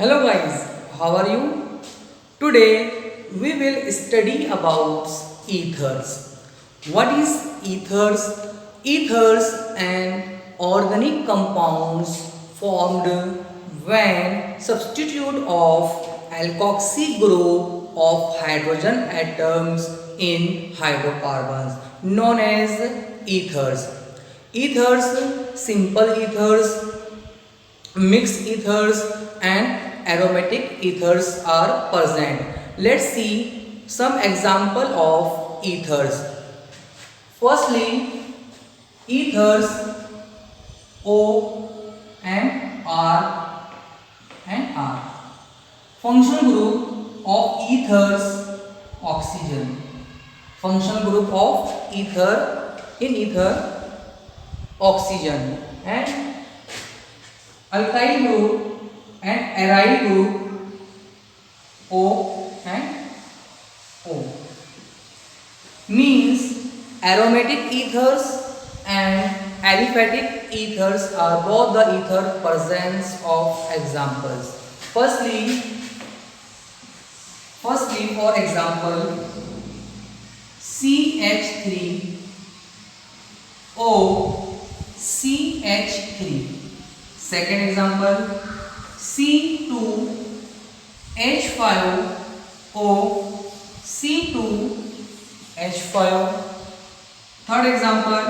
Hello guys, how are you? Today we will study about ethers. What is ethers? Ethers and organic compounds formed when substitute of alkoxy group of hydrogen atoms in hydrocarbons known as ethers. Ethers, simple ethers, mixed ethers and aromatic ethers are present. Let's see some example of ethers. Firstly, ethers O and R and R. Functional group of ethers oxygen. Functional group of ether in ether oxygen and alkyl group and aryl group O and O. Means aromatic ethers and aliphatic ethers are both the ether presence of examples. Firstly, for example, CH3O CH3. Second example, C2H5O C2H5. Third example,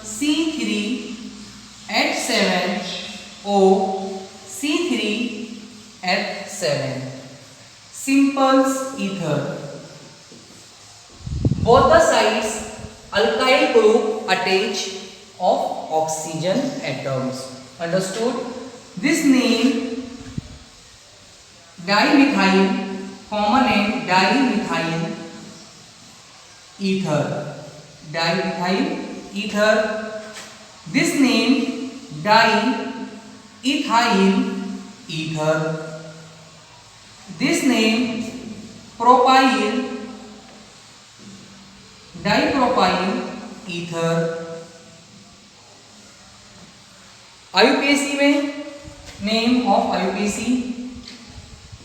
C3H7O C3H7. Simple ether. Both the sides alkyl group attached of oxygen atoms. Understood? This name dimethyl, common name dimethyl ether. Dimethyl ether. This name diethyl ether. This name propyl, dipropyl ether. IUPAC में name of IUPAC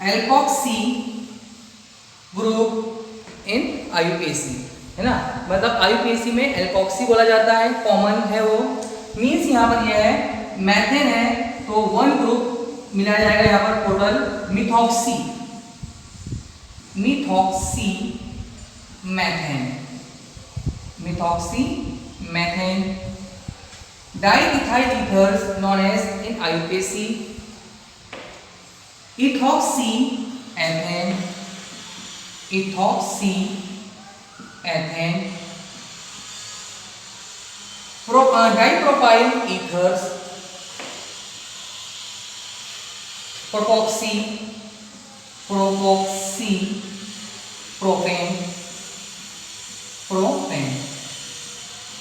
alkoxy group in IUPAC है ना, मतलब IUPAC में alkoxy बोला जाता है, common है वो। मीन्स यहाँ पर यह है मैथेन है तो वन ग्रुप मिलाया जाएगा यहाँ पर total methoxy methane. Diethyl ethers known as in IUPAC ethoxyethane, dipropyl ethers, propoxy, propane.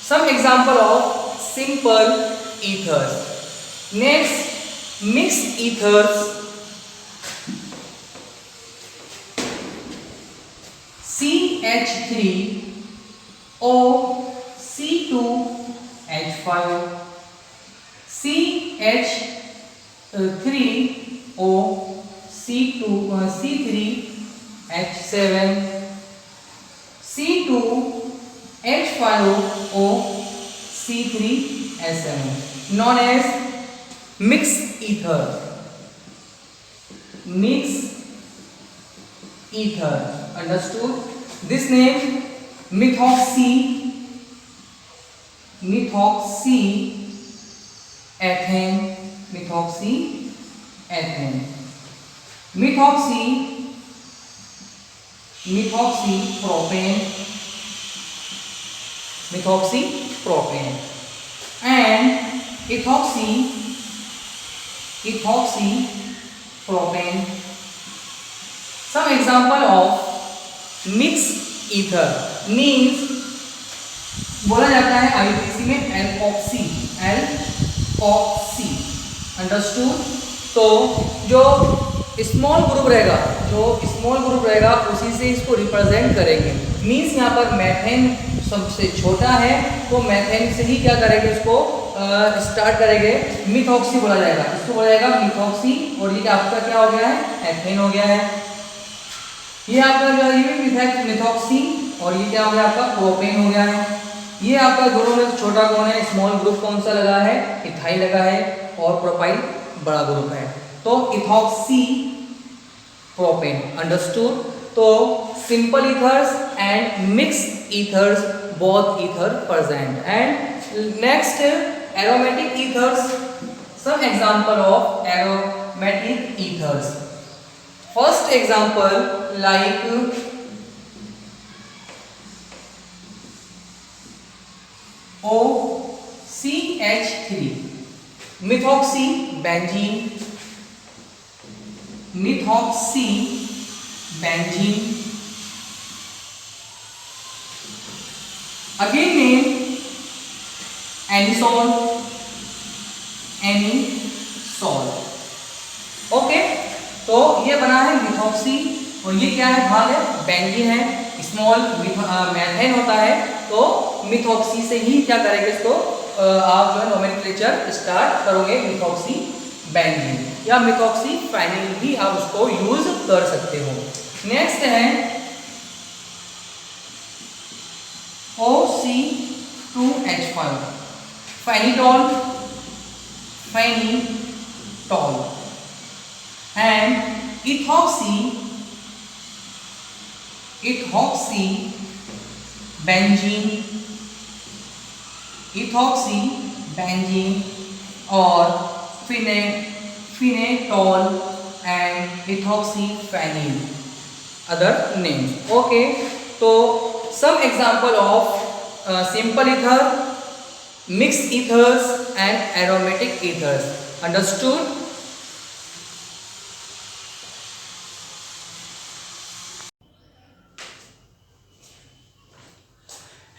Some example of simple ethers. Next, mixed ethers. CH3O C2H5 CH3O C3H7 C2H5O C3H7 known as mixed ether. Understood? This name methoxyethane, methoxypropane and ethoxypropane. Some example of mixed ether means बोला जाता है IUPAC में alkoxy. Understood? तो जो small group रहेगा उसी से इसको रिप्रेजेंट करेंगे। मीन्स यहाँ पर मैथेन सबसे छोटा है तो मैथेन से ही क्या करेंगे, इसको स्टार्ट करेंगे, मिथॉक्सी बोला जाएगा, इसको बोला जाएगा मिथॉक्सी। और ये आपका क्या हो गया है, एथेन हो गया है। ये आपका जो है ये मिथॉक्सी, और ये क्या हो गया आपका, प्रोपेन हो गया है। ये आपका दोनों में छोटा कौन है, स्मॉल ग्रुप कौन सा लगा है, इथाइल लगा है, और प्रोपाइल बड़ा ग्रुप है। तो इथॉक्सी प्रोपेन, अंडरस्टूड। तो simple ethers and mix ethers, both ether present. And next aromatic ethers, some example of aromatic ethers. First example like OCH3, methoxy benzene, methoxy benzene. Again name anisole, anisole. Okay, तो ये बना है methoxy, और ये क्या है, भाग है, बेंजीन है। स्मॉल मैथेन होता है, तो मिथॉक्सी से ही क्या करेंगे इसको, आप जो है नोमेनक्लेचर स्टार्ट करोगे, मिथॉक्सी बेंजीन या मिथॉक्सी फेनिल भी आप उसको यूज कर सकते हो। नेक्स्ट है OC2H5, phenetole, phenetole. And ethoxy, ethoxy benzene, ethoxy benzene, और phenetole and ethoxy phenyl, other names. Okay, तो some example of simple ether, mixed ethers and aromatic ethers, understood?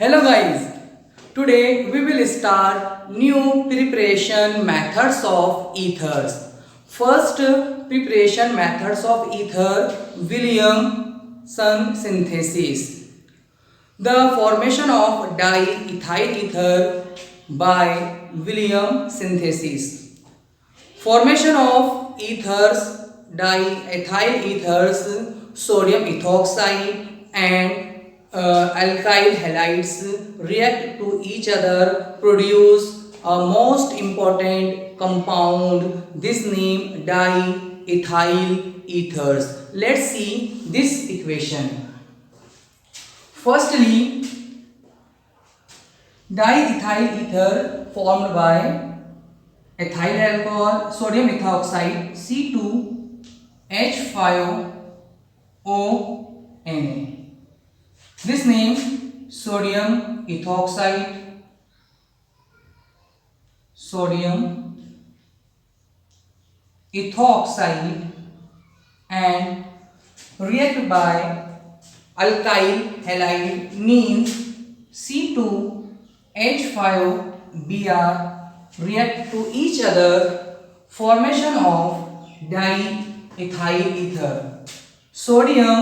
Hello guys, today we will start new preparation methods of ethers. First preparation methods of ether, Williamson synthesis. The formation of diethyl ether by William synthesis. Formation of ethers, diethyl ethers, sodium ethoxide and alkyl halides react to each other, produce a most important compound. This name diethyl ethers. Let's see this equation. Firstly, diethyl ether formed by ethyl alcohol, sodium ethoxide, C2H5ONA. This name sodium ethoxide, sodium ethoxide, and react by alkyl halide means C2H5Br react to each other, formation of diethyl ether. Sodium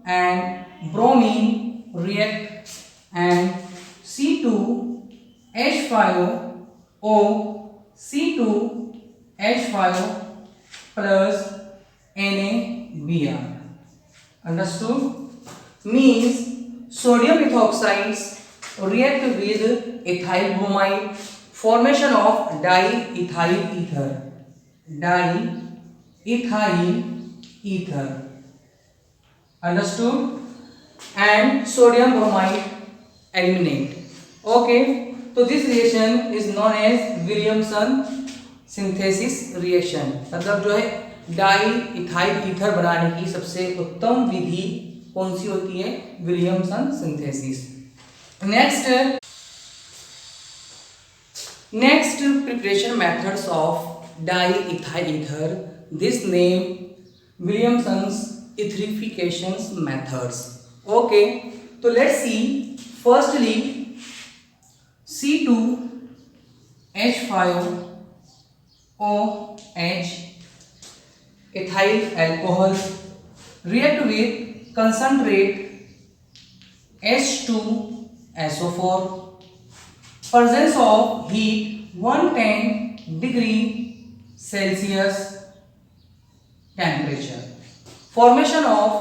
and bromine react and C2H5O, C2H5 plus NaBr. Understood? Means sodium ethoxides react with ethyl bromide, formation of diethyl ether, diethyl ether. Understood? And sodium bromide eliminate. Okay, so this reaction is known as Williamson synthesis reaction. मतलब जो है diethyl ether बनाने की सबसे उत्तम विधि कौन सी होती है, Williamson synthesis. Next preparation methods of diethyl ether, this name Williamson's etherification methods. Okay, तो let's see firstly C2H5OH ethyl alcohol react with concentrate H2SO4, presence of heat 110 degree Celsius temperature. Formation of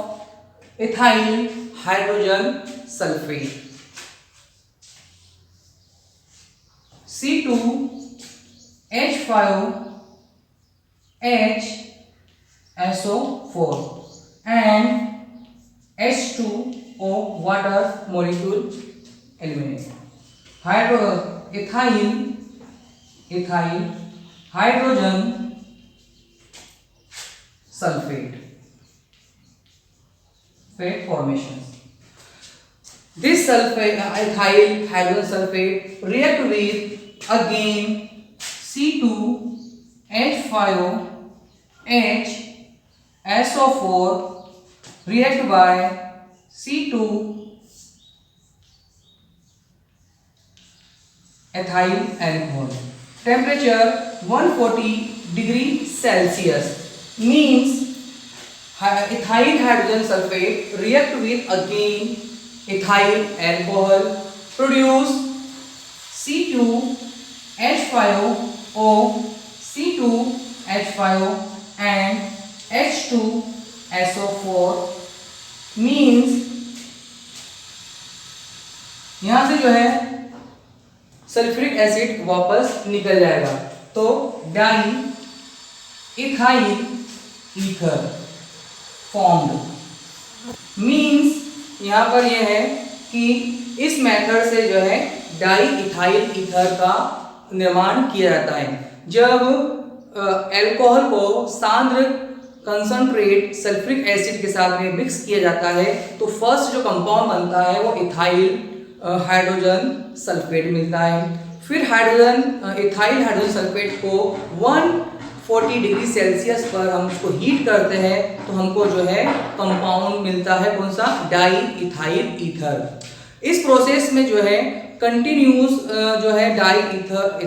ethyl hydrogen sulphate. C2H5HSO4 and H2O water molecule eliminate. ethyl hydrogen sulfate formation. This sulfate, ethyl hydrogen sulfate react with again C2H5HSO4 react by C2 ethyl alcohol. Temperature 140 degree Celsius means ethyl hydrogen sulfate react with again ethyl alcohol, produce C2H5O, C2H5O and H2SO4 means यहां से जो है sulphuric acid वापस निकल जाएगा, तो di ethyl ether formed. Means यहाँ पर यह है कि इस मेथड से जो है डाई इथाइल ईथर का निर्माण किया जाता है. जब अल्कोहल को सांद्र कंसंट्रेट सल्फ्यूरिक एसिड के साथ में मिक्स किया जाता है तो फर्स्ट जो कंपाउंड बनता है वो इथाइल हाइड्रोजन सल्फेट मिलता है. फिर इथाइल हाइड्रोजन सल्फेट को 140 डिग्री सेल्सियस पर हम उसको हीट करते हैं तो हमको जो है कंपाउंड मिलता है कौन सा, डाई इथाइल ईथर. इस प्रोसेस में जो है कंटिन्यूस जो है डाई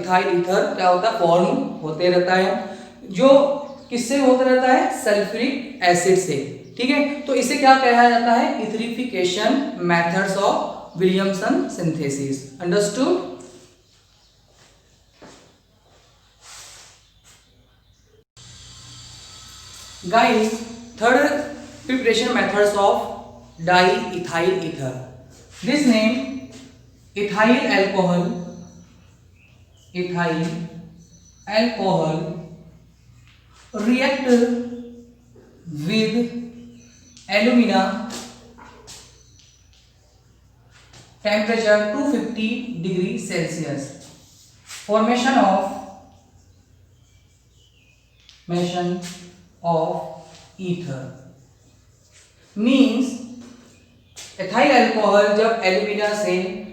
इथाइल ईथर क्या होता है, फॉर्म होते रहता है, जो किससे होता रहता है, सल्फ्यूरिक एसिड से. ठीक है, तो इसे क्या कहा जाता है, etherification methods of Williamson synthesis. Understood. Guys, third preparation methods of diethyl ether. This name ethyl alcohol react with alumina, temperature 250 degree Celsius. Formation of ether means ethyl alcohol जब एल्यूमिना से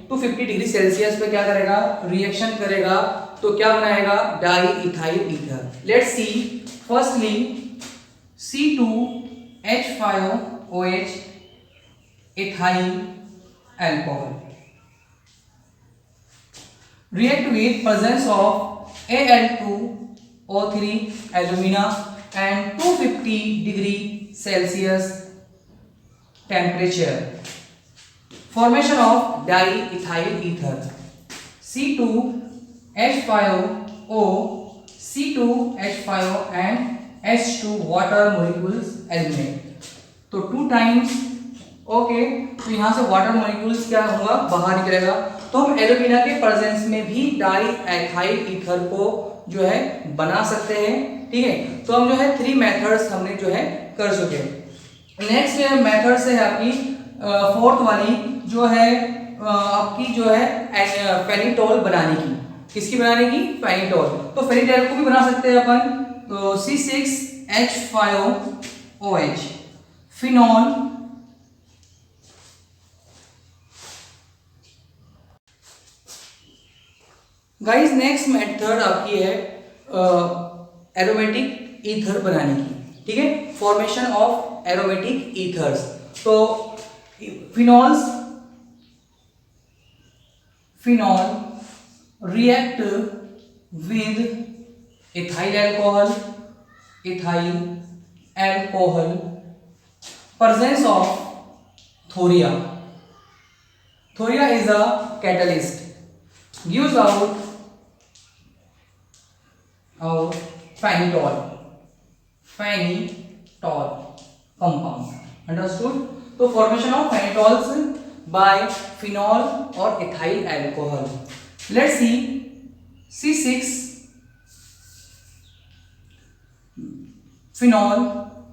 250 डिग्री सेल्सियस पे क्या करेगा, reaction करेगा तो क्या बनाएगा, di ethyl ether. Let's see. Firstly C2H5OH ethyl alcohol react with presence of Al2O3 alumina and 250 degree Celsius temperature. Formation of diethyl ether. C2H5O, C2H5O and H2 water molecules eliminate. तो 2 times okay, तो यहाँ से water molecules क्या होगा, बाहर निकलेगा. तो हम एल्यूमिना के प्रेजेंस में भी डाईएथाइल ईथर को जो है बना सकते हैं. ठीक है, तो हम जो है 3 मेथड्स हमने जो है कर चुके हैं. नेक्स्ट मेथड से है आपकी फोर्थ वाली जो है आपकी जो है फेनिटॉल बनाने की. किसकी बनाने की, फेनिटॉल. तो फेनिटॉल को भी बना सकते हैं अपन. तो C6H5OH phenol guys. Next method आपकी है एरोमेटिक ईथर बनाने की. ठीक है, फॉर्मेशन ऑफ एरोमेटिक ईथर्स. तो phenol react with ethyl alcohol presence of thoria. Thoria is a catalyst, gives out और फेनिटॉल कंपाउंड। अंडरस्टूड। तो फॉर्मेशन ऑफ फेनिटॉल्स बाय फिनॉल और ethyl alcohol. Let's see C6 phenol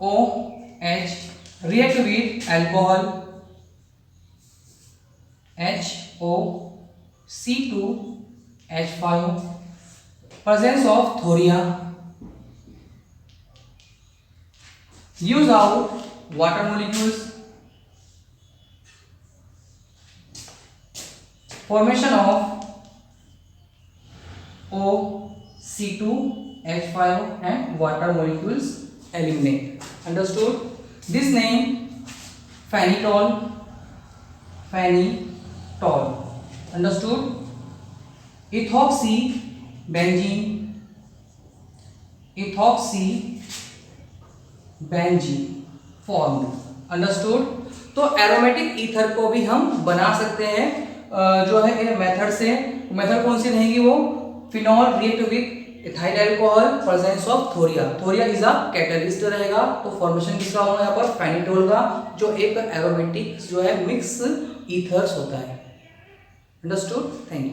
OH react with alcohol HOC2H5, presence of thoria, use out water molecules, formation of OC2H5 and water molecules eliminate. Understood? This name phenitol. Understood? ethoxybenzene formed. Understood? तो aromatic ether को भी हम बना सकते हैं जो है method से। मेथड कौन सी रहेगी? वो phenol react with ethyl alcohol, presence of थोरिया। थोरिया is a catalyst रहेगा। तो फॉर्मेशन किसका होगा यहाँ पर? फेनिटोल का, जो एक एरोमेटिक जो है मिक्स ईथर्स होता है। अंडरस्टूड? Thank you.